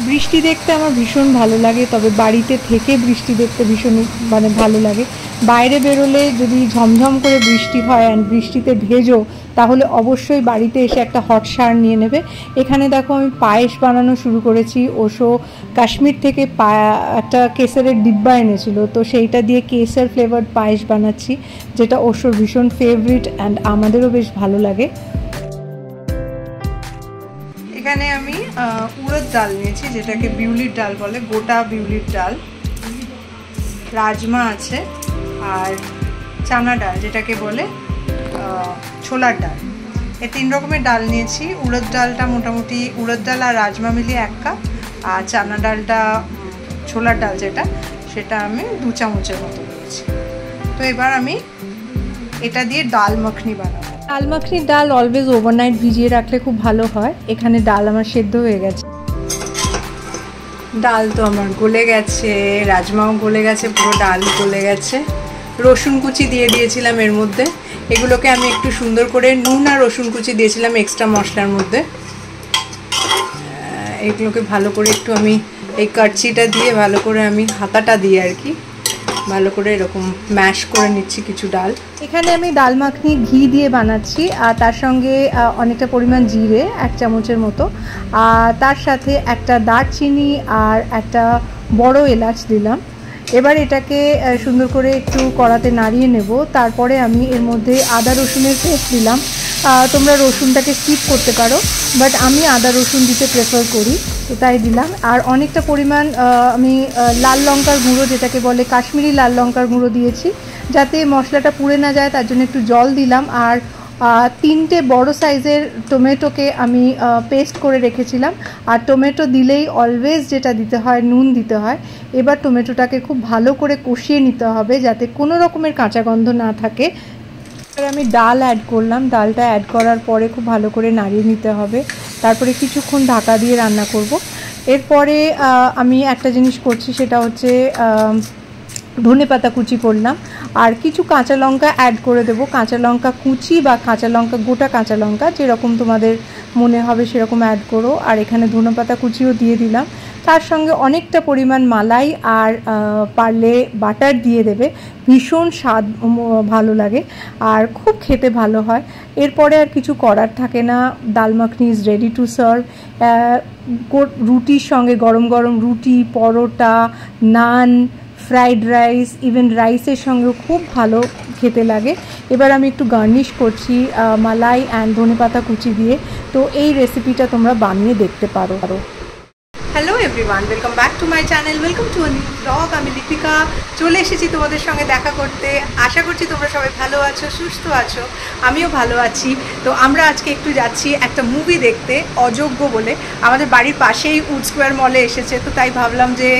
বৃষ্টি দেখতে আমার ভীষণ ভালো লাগে, তবে বাড়িতে থেকে বৃষ্টি দেখতে ভীষণ ভালো লাগে। বাইরে বেরোলে যদি ঝমঝম করে বৃষ্টি হয় অ্যান্ড বৃষ্টিতে ভেজো, তাহলে অবশ্যই বাড়িতে এসে একটা হট শাওয়ার নিয়ে নেবে। এখানে দেখো আমি পায়েস বানানো শুরু করেছি। ওশো কাশ্মীর থেকে একটা কেসারের ডিব্বা এনেছিল, তো সেইটা দিয়ে কেসার ফ্লেভার্ড পায়েস বানাচ্ছি, যেটা ওশোর ভীষণ ফেভারিট অ্যান্ড আমাদেরও বেশ ভালো লাগে। এখানে আমি উড়দ ডাল নিয়েছি, যেটাকে বিউলির ডাল বলে, গোটা বিউলির ডাল, রাজমা আছে, আর চানা ডাল যেটাকে বলে ছোলার ডাল। এই 3 রকমের ডাল নিয়েছি। উড়দ ডালটা মোটামুটি উড়দ ডাল আর রাজমা মিলিয়ে 1 কাপ, আর চানা ডালটা ছোলার ডাল সেটা আমি 2 চামচের মতো নিয়েছি। তো এবার আমি এটা দিয়ে ডাল মাখনি বানাবো। ডাল মাখনির ডাল অলওয়েজ ওভারনাইট ভিজিয়ে রাখলে খুব ভালো হয়। এখানে ডাল আমার সেদ্ধ হয়ে গেছে, ডাল তো আমার গলে গেছে, রাজমাও গলে গেছে, পুরো ডাল গলে গেছে। রসুন কুচি দিয়ে দিয়েছিলাম এর মধ্যে। এগুলোকে আমি একটু সুন্দর করে নুন আর রসুন কুচি দিয়েছিলাম এক্সট্রা মশলার মধ্যে। এগুলোকে ভালো করে একটু আমি এই কাটচিটা দিয়ে ভালো করে আমি হাতাটা দিয়ে আর কি ভালো করে এরকম ম্যাশ করে নিচ্ছি কিছু ডাল। এখানে আমি ডাল মাখনি ঘি দিয়ে বানাচ্ছি, আর তার সঙ্গে অনেকটা পরিমাণ জিরে 1 চামচের মতো, আর তার সাথে একটা দারচিনি আর একটা বড় এলাচ দিলাম। এবার এটাকে সুন্দর করে একটু কড়াতে নাড়িয়ে নেব। তারপরে আমি এর মধ্যে আদা রসুনের পেস্ট দিলাম। তোমরা রসুনটাকে স্কিপ করতে পারো, বাট আমি আদা রসুন দিতে প্রেফার করি, তো তাই দিলাম। আর অনেকটা পরিমাণ আমি লাল লঙ্কার গুঁড়ো, যেটাকে বলে কাশ্মীরি লাল লঙ্কার গুঁড়ো দিয়েছি, যাতে মশলাটা পুড়ে না যায়, তার জন্য একটু জল দিলাম। আর 3টে বড় সাইজের টমেটোকে আমি পেস্ট করে রেখেছিলাম। আর টমেটো দিলেই অলওয়েজ যেটা দিতে হয়, নুন দিতে হয়। এবার টমেটোটাকে খুব ভালো করে কষিয়ে নিতে হবে, যাতে কোনো রকমের কাঁচা গন্ধ না থাকে। এবার আমি ডাল অ্যাড করলাম। ডালটা অ্যাড করার পরে খুব ভালো করে নাড়িয়ে নিতে হবে। তারপরে কিছুক্ষণ ঢাকা দিয়ে রান্না করব। এরপরে আমি একটা জিনিস করছি, সেটা হচ্ছে ধনেপাতা কুচি করলাম, আর কিছু কাঁচা লঙ্কা অ্যাড করে দেবো। কাঁচা লঙ্কা কুচি বা কাঁচা লঙ্কা, গোটা কাঁচা লঙ্কা, যেরকম তোমাদের মনে হবে সেরকম অ্যাড করো। আর এখানে ধনেপাতা কুচিও দিয়ে দিলাম। তার সঙ্গে অনেকটা পরিমাণ মালাই আর পারলে বাটার দিয়ে দেবে, ভীষণ স্বাদ ভালো লাগে আর খুব খেতে ভালো হয়। এরপরে আর কিছু করার থাকে না। ডাল makhani is ready to serve. রুটির সঙ্গে গরম গরম রুটি, পরোটা, নান, ফ্রাইড রাইস, ইভেন রাইসের সঙ্গেও খুব ভালো খেতে লাগে। এবার আমি একটু গার্নিশ করছি মালাই অ্যান্ড ধনেপাতা কুচি দিয়ে। তো এই রেসিপিটা তোমরা বানিয়ে দেখতে পারো। Hello everyone, welcome back to my channel, welcome to a new blog. আমি লিপিকা চলে এসেছি তোমাদের সঙ্গে দেখা করতে। আশা করছি তোমরা সবাই ভালো আছো, সুস্থ আছো, আমিও ভালো আছি। তো আমরা আজকে একটু যাচ্ছি একটা মুভি দেখতে, অযোগ্য বলে। আমাদের বাড়ির পাশেই উড স্কোয়ার মলে এসেছে, তো তাই ভাবলাম যে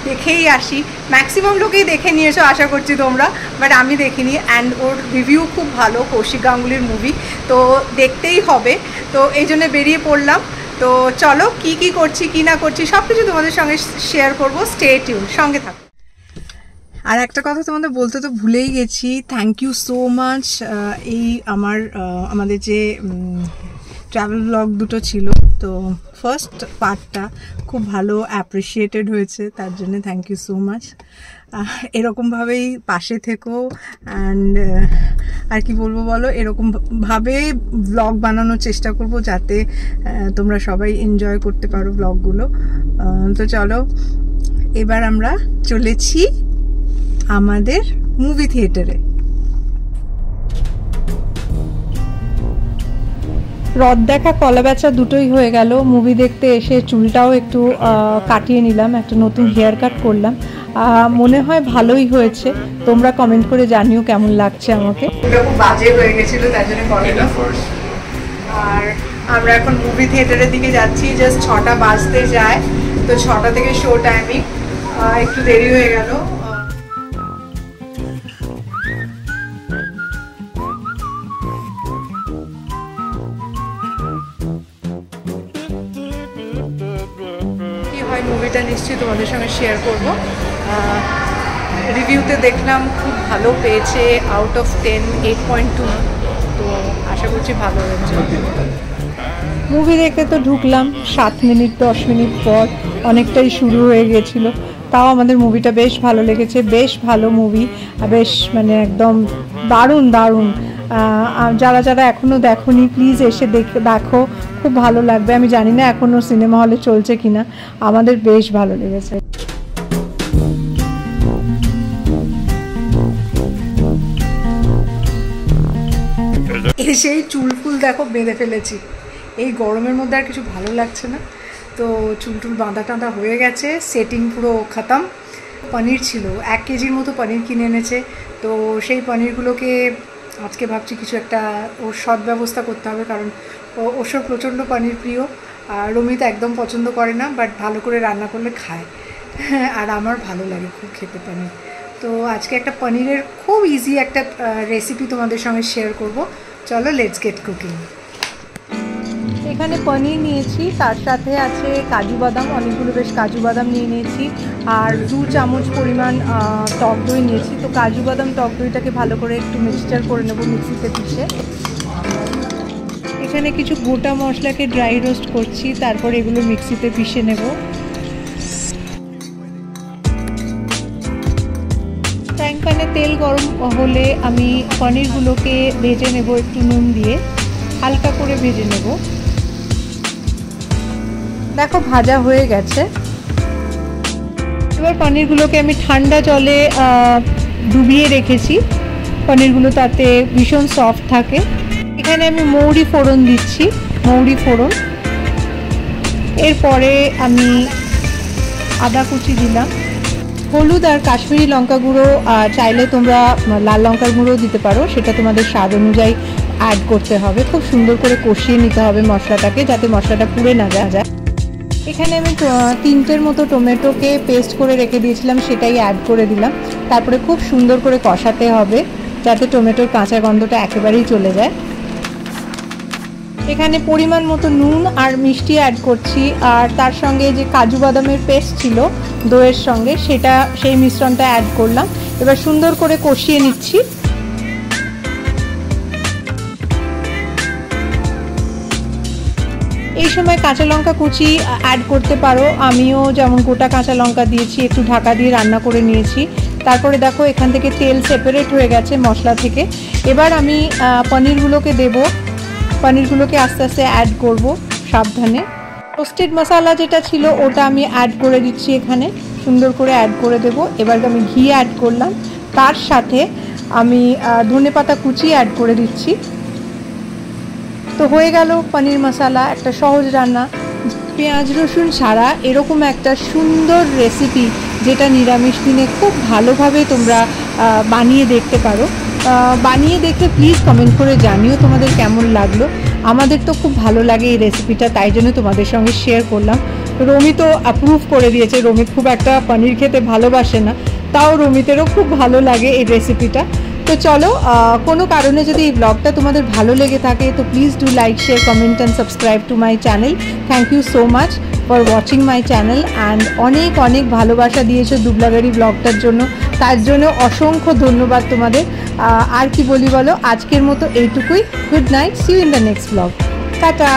দেখেই আসি। ম্যাক্সিমাম লোকেই দেখে নিয়েছো আশা করছি তোমরা, বাট আমি দেখিনি। অ্যান্ড ওর রিভিউ খুব ভালো, কৌশিক গাঙ্গুলির মুভি, তো দেখতেই হবে। তো এই জন্য বেরিয়ে পড়লাম। তো চলো কি করছি কি না করছি সব কিছু তোমাদের সঙ্গে শেয়ার করবো। স্টে টিউন, সঙ্গে থাকো। আর একটা কথা তোমাদের বলতে তো ভুলেই গেছি, থ্যাংক ইউ সো মাচ। এই আমাদের যে ট্রাভেল ব্লগ দুটো ছিল, তো ফার্স্ট পার্টটা খুব ভালো অ্যাপ্রিসিয়েটেড হয়েছে, তার জন্য থ্যাংক ইউ সো মাচ। এরকমভাবেই পাশে থেকো। অ্যান্ড আর কি বলবো বলো, এরকমভাবে ব্লগ বানানোর চেষ্টা করব, যাতে তোমরা সবাই এনজয় করতে পারো ব্লগগুলো। তো চলো, এবার আমরা চলেছি আমাদের মুভি থিয়েটারে। রথ দেখা কলা বেচা দুটোই হয়ে গেল। মুভি দেখতে এসে চুলটাও একটু কাটিয়ে নিলাম, একটা নতুন হেয়ার কাট করলাম। মনে হয় ভালোই হয়েছে। তোমরা কমেন্ট করে জানিও কেমন লাগছে আমাকে। এটা খুব বাজে হয়ে গেছিলো, তাই জন্য করলাম। আর আমরা এখন মুভি থিয়েটারের দিকে যাচ্ছি। জাস্ট 6টা বাজতে যায়, তো 6টা থেকে শো টাইমিং, একটু দেরি হয়ে গেল। মুভিটা নিশ্চয়ই তোমাদের সঙ্গে শেয়ার করব। রিভিউতে দেখলাম খুব ভালো পেয়েছে, আউট অফ 10 8.2, তো আশা করছি ভালো হয়েছে। মুভি দেখতে তো ঢুকলাম 7 মিনিট 10 মিনিট পর অনেকটাই শুরু হয়ে গিয়েছিল, তাও আমাদের মুভিটা বেশ ভালো লেগেছে, বেশ ভালো মুভি, বেশ মানে একদম দারুণ দারুণ। যারা যারা এখনও দেখোনি প্লিজ এসে দেখো, খুব ভালো লাগবে। আমি জানি না এখনও সিনেমা হলে চলছে কিনা, আমাদের বেশ ভালো লেগেছে। এসেই চুল ফুল দেখো বেঁধে ফেলেছি, এই গরমের মধ্যে আর কিছু ভালো লাগছে না, তো চুল টুল বাঁধা টাঁধা হয়ে গেছে, সেটিং পুরো খতম। পনির ছিল 1 কেজির মতো পনির কিনে এনেছে, তো সেই পনিরগুলোকে আজকে ভাবছি কিছু একটা ওর সৎ ব্যবস্থা করতে হবে, কারণ ওসব প্রচণ্ড পনির প্রিয়, আর রমিত একদম পছন্দ করে না, বাট ভালো করে রান্না করলে খায়, আর আমার ভালো লাগে খুব খেতে পনির। তো আজকে একটা পনিরের খুব ইজি একটা রেসিপি তোমাদের সঙ্গে শেয়ার করব, চলো লেটস গেট কুকিং। এখানে পনির নিয়েছি, তার সাথে আছে কাজু বাদাম, অনেকগুলো বেশ কাজু বাদাম নিয়ে নিয়েছি, আর 2 চামচ পরিমাণ টক দই নিয়েছি। তো কাজু বাদাম টক দইটাকে ভালো করে একটু মিক্সচার করে নেব মিক্সিতে পিষে। এখানে কিছু গোটা মশলাকে ড্রাই রোস্ট করছি, তারপর এগুলো মিক্সিতে পিষে নেব। ফ্রাইং প্যানে তেল গরম হলে আমি পনিরগুলোকে ভেজে নেব একটু নুন দিয়ে, হালকা করে ভেজে নেব। দেখো ভাজা হয়ে গেছে। এবার পনিরগুলোকে আমি ঠান্ডা জলে ডুবিয়ে রেখেছি, পনিরগুলো তাতে ভীষণ সফট থাকে। এখানে আমি মৌরি ফোড়ন দিচ্ছি, মৌরি ফোড়ন। এরপরে আমি আদা কুচি দিলাম, হলুদ আর কাশ্মীরি লঙ্কা গুঁড়ো, চাইলে তোমরা লাল লঙ্কার গুঁড়ো দিতে পারো, সেটা তোমাদের স্বাদ অনুযায়ী অ্যাড করতে হবে। খুব সুন্দর করে কষিয়ে নিতে হবে মশলাটাকে, যাতে মশলাটা পুড়ে না যায়। এখানে আমি 3টের মতো টমেটোকে পেস্ট করে রেখে দিয়েছিলাম, সেটাই অ্যাড করে দিলাম। তারপরে খুব সুন্দর করে কষাতে হবে, যাতে টমেটোর কাঁচা গন্ধটা একেবারেই চলে যায়। এখানে পরিমাণ মতো নুন আর মিষ্টি অ্যাড করছি, আর তার সঙ্গে যে কাজু বাদামের পেস্ট ছিল দইয়ের সঙ্গে, সেই মিশ্রণটা অ্যাড করলাম। এবার সুন্দর করে কষিয়ে নিচ্ছি। এই সময় কাঁচা লঙ্কা কুচি অ্যাড করতে পারো, আমিও যেমন গোটা কাঁচা লঙ্কা দিয়েছি, একটু ঢাকা দিয়ে রান্না করে নিয়েছি। তারপরে দেখো এখান থেকে তেল সেপারেট হয়ে গেছে মশলা থেকে। এবার আমি পনিরগুলোকে দেব, পনিরগুলোকে আস্তে আস্তে অ্যাড করব সাবধানে। রোস্টেড মশলা যেটা ছিল ওটা আমি অ্যাড করে দিচ্ছি, এখানে সুন্দর করে অ্যাড করে দেব। এবার আমি ঘি অ্যাড করলাম, তার সাথে আমি ধনেপাতা কুচি অ্যাড করে দিচ্ছি। তো হয়ে গেল পনির মশলা, একটা সহজ রান্না। পেঁয়াজ রসুন ছাড়া এরকম একটা সুন্দর রেসিপি, যেটা নিরামিষ দিনে খুব ভালোভাবে তোমরা বানিয়ে দেখতে পারো। বানিয়ে দেখে প্লিজ কমেন্ট করে জানিও তোমাদের কেমন লাগলো। আমাদের তো খুব ভালো লাগে এই রেসিপিটা, তাই জন্য তোমাদের সঙ্গে শেয়ার করলাম। রমিত তো অ্যাপ্রুভ করে দিয়েছে, রমিত খুব একটা পনির খেতে ভালোবাসে না, তাও রমিতেরও খুব ভালো লাগে এই রেসিপিটা। তো চলো, কোনো কারণে যদি এই ব্লগটা তোমাদের ভালো লেগে থাকে তো please do like, share, comment and subscribe to my channel. Thank you so much for watching my channel, and অনেক অনেক ভালোবাসা দিয়েছো দুবলাগাড়ি ব্লগটার জন্য, তার জন্য অসংখ্য ধন্যবাদ তোমাদের। আর কি বলি বলো, আজকের মতো এইটুকুই। Good night, see you in the next blog, tata.